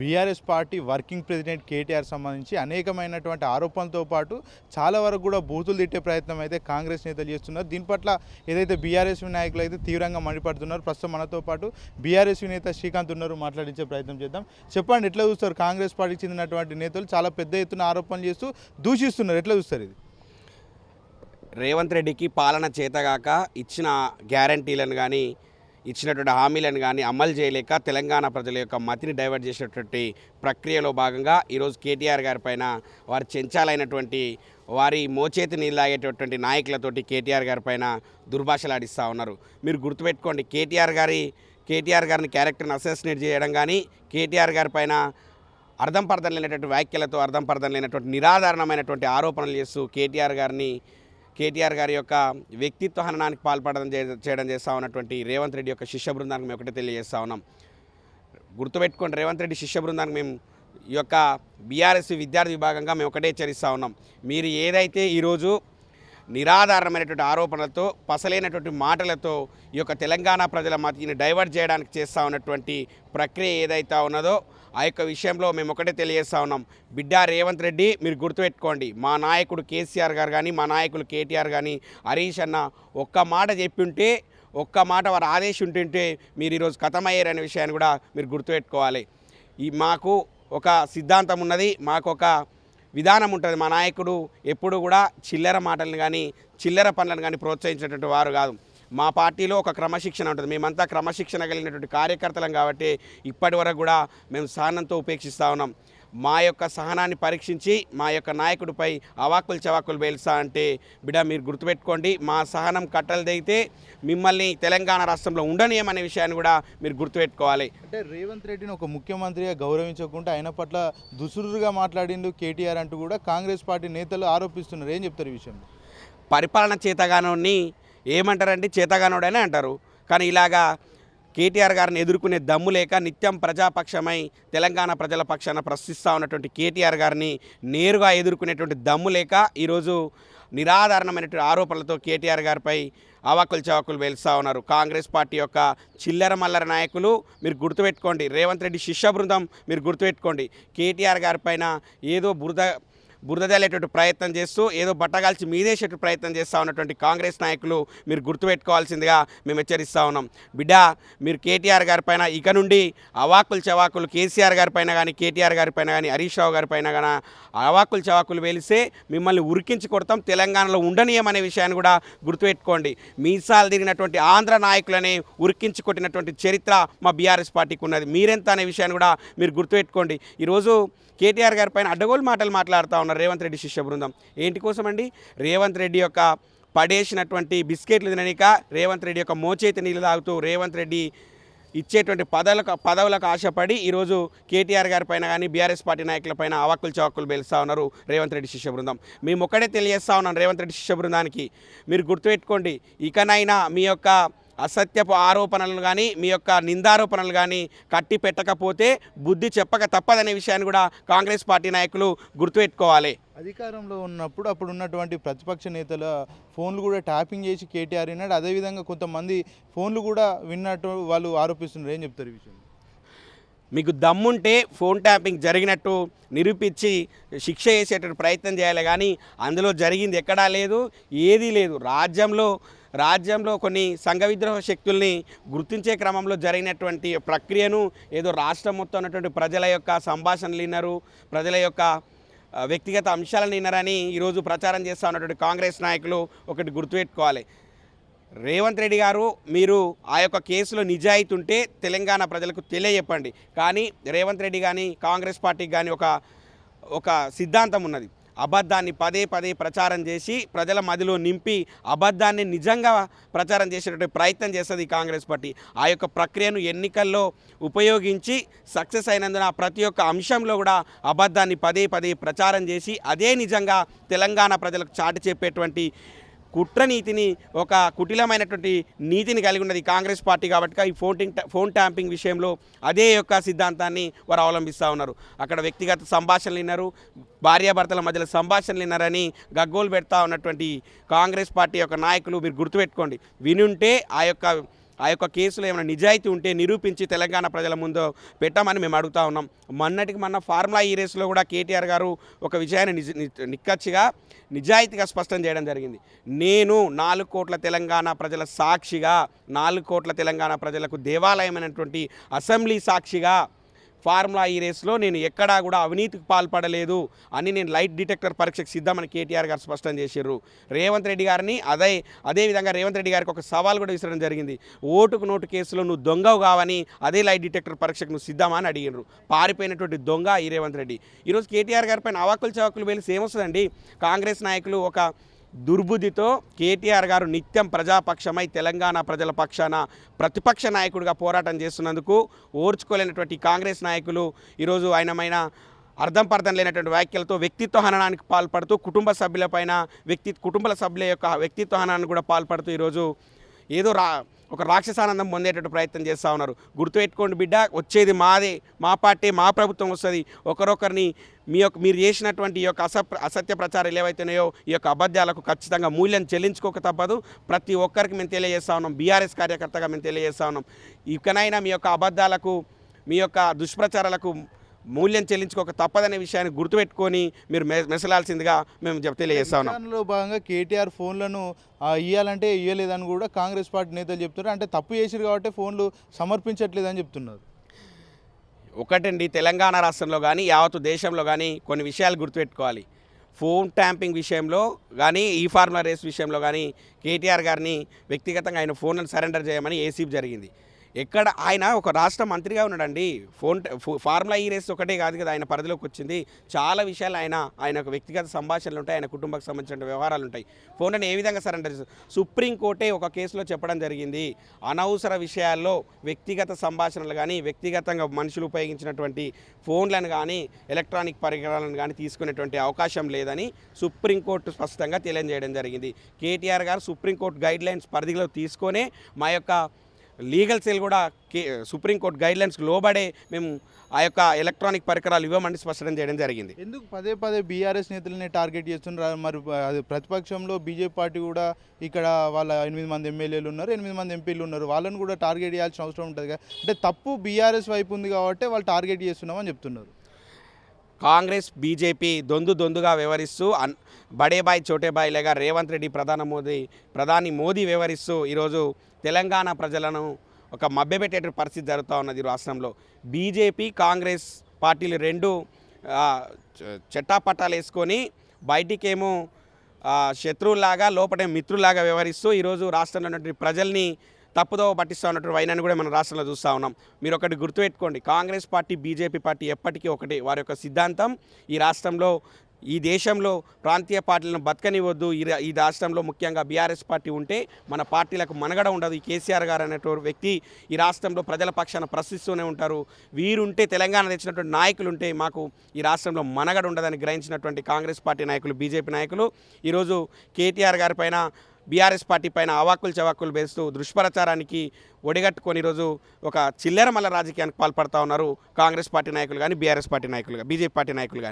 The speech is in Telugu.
BRS party working president KTR సంబంధించి అనేకమైనటువంటి ఆరోపణలతో పాటు చాలా వరకు కూడా బూతులు తిట్టే ప్రయత్నం అయితే కాంగ్రెస్ నేతలు చేస్తున్నారు. దీని పట్ల ఏదైతే బీఆర్ఎస్ నాయకులు అయితే తీవ్రంగా మండిపడుతున్నారు. ప్రస్తుతం మనతో పాటు బీఆర్ఎస్ నేత శ్రీకాంత్ ఉన్నారు, మాట్లాడించే ప్రయత్నం చేద్దాం. చెప్పండి, ఎట్లా చూస్తారు? కాంగ్రెస్ పార్టీకి చెందినటువంటి నేతలు చాలా పెద్ద ఎత్తున ఆరోపణలు చేస్తూ దూషిస్తున్నారు. ఎట్లా చూస్తారు ఇది? రేవంత్ రెడ్డికి పాలన చేతగాక ఇచ్చిన గ్యారంటీలను కానీ ఇచ్చినటువంటి హామీలను కానీ అమలు చేయలేక తెలంగాణ ప్రజల యొక్క మతిని డైవర్ట్ చేసేటువంటి ప్రక్రియలో భాగంగా ఈరోజు కేటీఆర్ గారి పైన వారి చెంచాలైనటువంటి వారి మోచేతి నీళ్ళాగేటటువంటి నాయకులతోటి కేటీఆర్ గారి పైన దుర్భాషలాడిస్తూ ఉన్నారు. మీరు గుర్తుపెట్టుకోండి, కేటీఆర్ గారిని క్యారెక్టర్ని అసెసినేట్ చేయడం కానీ కేటీఆర్ గారి పైన అర్థం పర్థం లేనటువంటి వ్యాఖ్యలతో అర్థం పర్థం లేనటువంటి నిరాధారణమైనటువంటి ఆరోపణలు చేస్తూ కేటీఆర్ గారి యొక్క వ్యక్తిత్వ హననానికి పాల్పడడం చేయడం చేస్తూ ఉన్నటువంటి రేవంత్ రెడ్డి యొక్క శిష్య బృందానికి మేము ఒకటే తెలియజేస్తూ ఉన్నాం. గుర్తుపెట్టుకోండి, రేవంత్ రెడ్డి శిష్య బృందానికి మేము ఈ యొక్క బీఆర్ఎస్ విద్యార్థి విభాగంగా మేము ఒకటే హెచ్చరిస్తూ ఉన్నాం. మీరు ఏదైతే ఈరోజు నిరాధారణమైనటువంటి ఆరోపణలతో పసలైనటువంటి మాటలతో ఈ యొక్క తెలంగాణ ప్రజల మతిని డైవర్ట్ చేయడానికి చేస్తూ ఉన్నటువంటి ప్రక్రియ ఏదైతే ఉన్నదో ఆ యొక్క విషయంలో మేము ఒకటే తెలియజేస్తూ ఉన్నాం. బిడ్డ రేవంత్ రెడ్డి, మీరు గుర్తుపెట్టుకోండి, మా నాయకుడు కేసీఆర్ గారు కానీ మా నాయకులు కేటీఆర్ కానీ హరీష్ అన్న ఒక్క మాట చెప్పింటే, ఒక్క మాట వారు ఆదేశం ఉంటుంటే మీరు ఈరోజు కథమయ్యారనే విషయాన్ని కూడా మీరు గుర్తుపెట్టుకోవాలి. మాకు ఒక సిద్ధాంతం ఉన్నది, మాకు ఒక విధానం ఉంటుంది. మా నాయకుడు ఎప్పుడు కూడా చిల్లర మాటలను కానీ చిల్లర పనులను కానీ ప్రోత్సహించేటువంటి వారు కాదు. మా పార్టీలో ఒక క్రమశిక్షణ ఉంటుంది. మేమంతా క్రమశిక్షణ కలిగినటువంటి కార్యకర్తలం కాబట్టి ఇప్పటి వరకు కూడా మేము సహనంతో ఉపేక్షిస్తూ ఉన్నాం. మా యొక్క సహనాన్ని పరీక్షించి మా యొక్క నాయకుడిపై అవాక్కులు చవాకులు పేలుస్తా అంటే బిడ్డ మీరు గుర్తుపెట్టుకోండి, మా సహనం కట్టలు దిగితే మిమ్మల్ని తెలంగాణ రాష్ట్రంలో ఉండనీయమనే విషయాన్ని కూడా మీరు గుర్తుపెట్టుకోవాలి. అంటే రేవంత్ రెడ్డిని ఒక ముఖ్యమంత్రిగా గౌరవించకుండా ఆయన పట్ల దుసురుగా మాట్లాడిండు కేటీఆర్ అంటూ కూడా కాంగ్రెస్ పార్టీ నేతలు ఆరోపిస్తున్నారు. ఏం చెప్తారు ఈ విషయంలో? పరిపాలన చేతగానోడిని ఏమంటారండి? చేతగానోడనే అంటారు. కానీ ఇలాగా కేటీఆర్ గారిని ఎదుర్కొనే దమ్ము లేక నిత్యం ప్రజాపక్షమై తెలంగాణ ప్రజల పక్షాన ప్రశ్నిస్తూ ఉన్నటువంటి కేటీఆర్ గారిని నేరుగా ఎదుర్కొనేటువంటి దమ్ము లేక ఈరోజు నిరాధారణమైనటువంటి ఆరోపణలతో కేటీఆర్ గారిపై అవాకులు చవాకులు వేలుస్తూ ఉన్నారు కాంగ్రెస్ పార్టీ యొక్క చిల్లర మల్లర నాయకులు. మీరు గుర్తుపెట్టుకోండి, రేవంత్ రెడ్డి శిష్య బృందం మీరు గుర్తుపెట్టుకోండి, కేటీఆర్ గారిపైన ఏదో బురదలేటువంటి ప్రయత్నం చేస్తూ ఏదో బట్టగాల్చి మీదేసేట ప్రయత్నం చేస్తూ ఉన్నటువంటి కాంగ్రెస్ నాయకులు మీరు గుర్తుపెట్టుకోవాల్సిందిగా మేము హెచ్చరిస్తూ ఉన్నాం. బిడ్డ, మీరు కేటీఆర్ గారి పైన ఇక నుండి అవాకులు చవాకులు కేసీఆర్ గారి పైన కానీ కేటీఆర్ గారి పైన కానీ హరీష్ రావు గారి పైన కానీ అవాకులు చవాకులు వేలిస్తే మిమ్మల్ని ఉరికించి కొడతాం, తెలంగాణలో ఉండనీయమనే విషయాన్ని కూడా గుర్తుపెట్టుకోండి. మీసాలు తిరిగినటువంటి ఆంధ్ర నాయకులనే ఉరికించి కొట్టినటువంటి చరిత్ర మా బీఆర్ఎస్ పార్టీకి ఉన్నది. మీరెంత అనే విషయాన్ని కూడా మీరు గుర్తుపెట్టుకోండి. ఈరోజు కేటీఆర్ గారి పైన అడ్డగోలు మాటలు మాట్లాడుతూ ఉన్నారు రేవంత్ రెడ్డి శిష్య బృందం. ఏంటి కోసమండి? రేవంత్ రెడ్డి యొక్క పడేసినటువంటి బిస్కెట్లు తిననిక, రేవంత్ రెడ్డి యొక్క మోచేతి నీళ్ళు తాగుతూ, రేవంత్ రెడ్డి ఇచ్చేటువంటి పదవులకు ఆశపడి ఈరోజు కేటీఆర్ గారి పైన కానీ బీఆర్ఎస్ పార్టీ నాయకుల పైన అవాక్కులు చవాకులు పేలుస్తూ ఉన్నారు రేవంత్ రెడ్డి శిష్య బృందం. మేము ఒక్కడే తెలియజేస్తూ ఉన్నాను రేవంత్ రెడ్డి శిష్య బృందానికి, మీరు గుర్తుపెట్టుకోండి, ఇకనైనా మీ యొక్క అసత్యపు ఆరోపణలు కానీ మీ యొక్క నిందారోపణలు కానీ కట్టి పెట్టకపోతే బుద్ధి చెప్పక తప్పదనే విషయాన్ని కూడా కాంగ్రెస్ పార్టీ నాయకులు గుర్తుపెట్టుకోవాలి. అధికారంలో ఉన్నప్పుడు అప్పుడు ఉన్నటువంటి ప్రతిపక్ష నేతల ఫోన్లు కూడా ట్యాపింగ్ చేసి కేటీఆర్ విన్నాడు. అదేవిధంగా కొంతమంది ఫోన్లు కూడా విన్నట్టు వాళ్ళు ఆరోపిస్తున్నారు. ఏం చెప్తారు ఈ విషయం? మీకు దమ్ముంటే ఫోన్ ట్యాపింగ్ జరిగినట్టు నిరూపించి శిక్ష చేసేటట్టు ప్రయత్నం చేయాలి, కానీ అందులో జరిగింది ఎక్కడా లేదు, ఏదీ లేదు. రాజ్యంలో కొన్ని సంఘ విద్రోహ శక్తుల్ని గుర్తించే క్రమంలో జరిగినటువంటి ప్రక్రియను ఏదో రాష్ట్రం మొత్తం ఉన్నటువంటి ప్రజల యొక్క సంభాషణలు విన్నారు, ప్రజల యొక్క వ్యక్తిగత అంశాలను విన్నారని ఈరోజు ప్రచారం చేస్తూ ఉన్నటువంటి కాంగ్రెస్ నాయకులు ఒకటి గుర్తుపెట్టుకోవాలి. రేవంత్ రెడ్డి గారు, మీరు ఆ యొక్క కేసులో నిజాయితీ ఉంటే తెలంగాణ ప్రజలకు తెలియజెప్పండి. కానీ రేవంత్ రెడ్డి కానీ కాంగ్రెస్ పార్టీకి కానీ ఒక సిద్ధాంతం ఉన్నది. అబద్ధాన్ని పదే ప్రచారం చేసి ప్రజల మదిలో నింపి అబద్ధాన్ని నిజంగా ప్రచారం చేసేటువంటి ప్రయత్నం చేస్తుంది ఈ కాంగ్రెస్ పార్టీ. ఆ యొక్క ప్రక్రియను ఎన్నికల్లో ఉపయోగించి సక్సెస్ అయినందున ప్రతి ఒక్క అంశంలో కూడా అబద్ధాన్ని పదే ప్రచారం చేసి అదే నిజంగా తెలంగాణ ప్రజలకు చాటి చెప్పేటువంటి కుట్ర నీతిని, ఒక కుటిలమైనటువంటి నీతిని కలిగి ఉన్నది కాంగ్రెస్ పార్టీ. కాబట్టి ఈ ఫోన్ ట్యాంపింగ్ విషయంలో అదే యొక్క సిద్ధాంతాన్ని వారు అవలంబిస్తూ ఉన్నారు. అక్కడ వ్యక్తిగత సంభాషణలు విన్నారు, భార్యాభర్తల మధ్యలో సంభాషణలు విన్నారని గగ్గోలు పెడతా ఉన్నటువంటి కాంగ్రెస్ పార్టీ యొక్క నాయకులు మీరు గుర్తుపెట్టుకోండి. వినుంటే ఆ యొక్క ఆ యొక్క కేసులో ఏమైనా నిజాయితీ ఉంటే నిరూపించి తెలంగాణ ప్రజల ముందు పెట్టామని మేము అడుగుతా ఉన్నాం. మొన్నటికి మొన్న ఫార్ములా ఈ రేసులో కూడా కేటీఆర్ గారు ఒక విషయాన్ని నిక్కచ్చిగా నిజాయితీగా స్పష్టం చేయడం జరిగింది. నేను 4 కోట్ల తెలంగాణ ప్రజల సాక్షిగా, 4 కోట్ల తెలంగాణ ప్రజలకు దేవాలయమైనటువంటి అసెంబ్లీ సాక్షిగా ఫార్ములా ఈ రేస్లో నేను ఎక్కడా కూడా అవినీతికి పాల్పడలేదు అని నేను లైట్ డిటెక్టర్ పరీక్షకు సిద్ధమని కేటీఆర్ గారు స్పష్టం చేశారు. రేవంత్ రెడ్డి గారిని అదేవిధంగా రేవంత్ రెడ్డి గారికి ఒక సవాల్ కూడా విసరడం జరిగింది. ఓటుకు నోటు కేసులో నువ్వు దొంగవు కావని అదే లైట్ డిటెక్టర్ పరీక్షకు నువ్వు సిద్ధమా అని అడిగినారు. పారిపోయినటువంటి దొంగ ఈ రేవంత్ రెడ్డి. ఈరోజు కేటీఆర్ గారి పైన అవాకులు చవాకులు వేసి ఏమొస్తుందండి? కాంగ్రెస్ నాయకులు ఒక దుర్బుద్ధితో కేటీఆర్ గారు నిత్యం ప్రజాపక్షమై తెలంగాణ ప్రజల పక్షాన ప్రతిపక్ష నాయకుడిగా పోరాటం చేస్తున్నందుకు ఓర్చుకోలేనటువంటి కాంగ్రెస్ నాయకులు ఈరోజు ఆయనమైన అర్థం లేనటువంటి వ్యాఖ్యలతో వ్యక్తిత్వ హననానికి పాల్పడుతూ కుటుంబ సభ్యుల యొక్క వ్యక్తిత్వ హననానికి కూడా పాల్పడుతూ ఈరోజు ఏదో ఒక రాక్షసానందం పొందేటట్టు ప్రయత్నం చేస్తూ ఉన్నారు. గుర్తుపెట్టుకోండి బిడ్డ, వచ్చేది మాదే, మా పార్టీ, మా ప్రభుత్వం వస్తుంది. ఒకరొకరిని మీరు చేసినటువంటి ఈ యొక్క అసత్య ప్రచారాలు ఏవైతున్నాయో ఈ యొక్క అబద్ధాలకు ఖచ్చితంగా మూల్యం చెల్లించుకోక తప్పదు. ప్రతి ఒక్కరికి మేము తెలియజేస్తూ ఉన్నాం. బీఆర్ఎస్ కార్యకర్తగా మేము తెలియజేస్తూ ఉన్నాం. ఇకనైనా మీ యొక్క అబద్ధాలకు, మీ యొక్క దుష్ప్రచారాలకు మూల్యం చెల్లించుకోక తప్పదనే విషయాన్ని గుర్తుపెట్టుకొని మీరు మెసలాల్సిందిగా మేము తెలియజేస్తా ఉన్నాం. విచారణలో భాగంగా కేటీఆర్ ఫోన్లను ఇవ్వాలంటే ఇవ్వలేదని కూడా కాంగ్రెస్ పార్టీ నేతలు చెప్తున్నారు. అంటే తప్పు చేసిరు కాబట్టి ఫోన్లు సమర్పించట్లేదని చెప్తున్నారు. ఒకటండి, తెలంగాణ రాష్ట్రంలో కానీ యావత్తు దేశంలో కానీ కొన్ని విషయాలు గుర్తుపెట్టుకోవాలి. ఫోన్ ట్యాంపింగ్ విషయంలో కానీ, ఈ ఫార్ములా రేస్ విషయంలో కానీ కేటీఆర్ గారిని వ్యక్తిగతంగా ఆయన ఫోన్లను సరెండర్ చేయమని ఏసీబీ జరిగింది. ఎక్కడ ఆయన ఒక రాష్ట్ర మంత్రిగా ఉన్నాడండి. ఫార్ములా ఈ రేస్ ఒకటే కాదు కదా ఆయన పరిధిలోకి వచ్చింది. చాలా విషయాలు ఆయన ఒక వ్యక్తిగత సంభాషణలు ఉంటాయి, ఆయన కుటుంబానికి సంబంధించిన వ్యవహారాలు ఉంటాయి. ఫోన్లను ఏ విధంగా సరెండర్ చేస్తారు? సుప్రీంకోర్టే ఒక కేసులో చెప్పడం జరిగింది, అనవసర విషయాల్లో వ్యక్తిగత సంభాషణలు కానీ, వ్యక్తిగతంగా మనుషులు ఉపయోగించినటువంటి ఫోన్లను కానీ, ఎలక్ట్రానిక్ పరికరాలను కానీ తీసుకునేటువంటి అవకాశం లేదని సుప్రీంకోర్టు స్పష్టంగా తెలియజేయడం జరిగింది. కేటీఆర్ గారు సుప్రీంకోర్టు గైడ్లైన్స్ పరిధిలో తీసుకొనే మా యొక్క లీగల్ సెల్ కూడా సుప్రీంకోర్టు గైడ్లైన్స్కి లోబడే మేము ఆ యొక్క ఎలక్ట్రానిక్ పరికరాలు ఇవ్వమని స్పష్టం చేయడం జరిగింది. ఎందుకు పదే బీఆర్ఎస్ నేతలనే టార్గెట్ చేస్తున్నారు? మరి అది ప్రతిపక్షంలో బీజేపీ పార్టీ కూడా ఇక్కడ వాళ్ళ 8 మంది ఎమ్మెల్యేలు ఉన్నారు, 8 మంది ఎంపీలు ఉన్నారు. వాళ్ళని కూడా టార్గెట్ చేయాల్సిన అవసరం ఉంటుంది కదా. అంటే తప్పు బీఆర్ఎస్ వైపు ఉంది కాబట్టి వాళ్ళు టార్గెట్ చేస్తున్నామని చెప్తున్నారు. కాంగ్రెస్ బీజేపీ దొందుగా వ్యవహరిస్తూ బడేబాయ్ చోటేబాయ్లేగా రేవంత్ రెడ్డి ప్రధాని మోదీ వ్యవహరిస్తూ ఈరోజు తెలంగాణ ప్రజలను ఒక మభ్యపెట్టే పరిస్థితి జరుగుతూ ఉన్నది రాష్ట్రంలో. బీజేపీ కాంగ్రెస్ పార్టీలు రెండు చెట్టాపట్టాలు వేసుకొని బయటికేమో శత్రువులాగా లోపటే మిత్రులాగా వ్యవహరిస్తూ ఈరోజు రాష్ట్రంలో ఉన్నటువంటి ప్రజల్ని తప్పుదోవ పట్టిస్తూ ఉన్నటువంటి వైనాన్ని కూడా మనం రాష్ట్రంలో చూస్తూ ఉన్నాం. మీరు ఒకటి గుర్తుపెట్టుకోండి, కాంగ్రెస్ పార్టీ బీజేపీ పార్టీ ఎప్పటికీ ఒకటి. వారి యొక్క సిద్ధాంతం ఈ రాష్ట్రంలో, ఈ దేశంలో ప్రాంతీయ పార్టీలను బతకనివ్వద్దు. ఈ రాష్ట్రంలో ముఖ్యంగా బీఆర్ఎస్ పార్టీ ఉంటే మన పార్టీలకు మనుగడ ఉండదు. ఈ కేసీఆర్ గారు అనేటువంటి వ్యక్తి ఈ రాష్ట్రంలో ప్రజల పక్షాన ప్రశ్నిస్తూనే ఉంటారు. వీరుంటే, తెలంగాణ తెచ్చినటువంటి నాయకులు ఉంటే మాకు ఈ రాష్ట్రంలో మనుగడ ఉండదని గ్రహించినటువంటి కాంగ్రెస్ పార్టీ నాయకులు, బీజేపీ నాయకులు ఈరోజు కేటీఆర్ గారి పైన, బీఆర్ఎస్ పార్టీ పైన అవాకులు చవాకులు వేస్తూ దుష్ప్రచారానికి ఒడిగట్టుకొని ఈరోజు ఒక చిల్లర మల్ల రాజకీయానికి పాల్పడుతూ ఉన్నారు కాంగ్రెస్ పార్టీ నాయకులు కానీ, బీఆర్ఎస్ పార్టీ నాయకులు కానీ, బీజేపీ పార్టీ నాయకులు కానీ.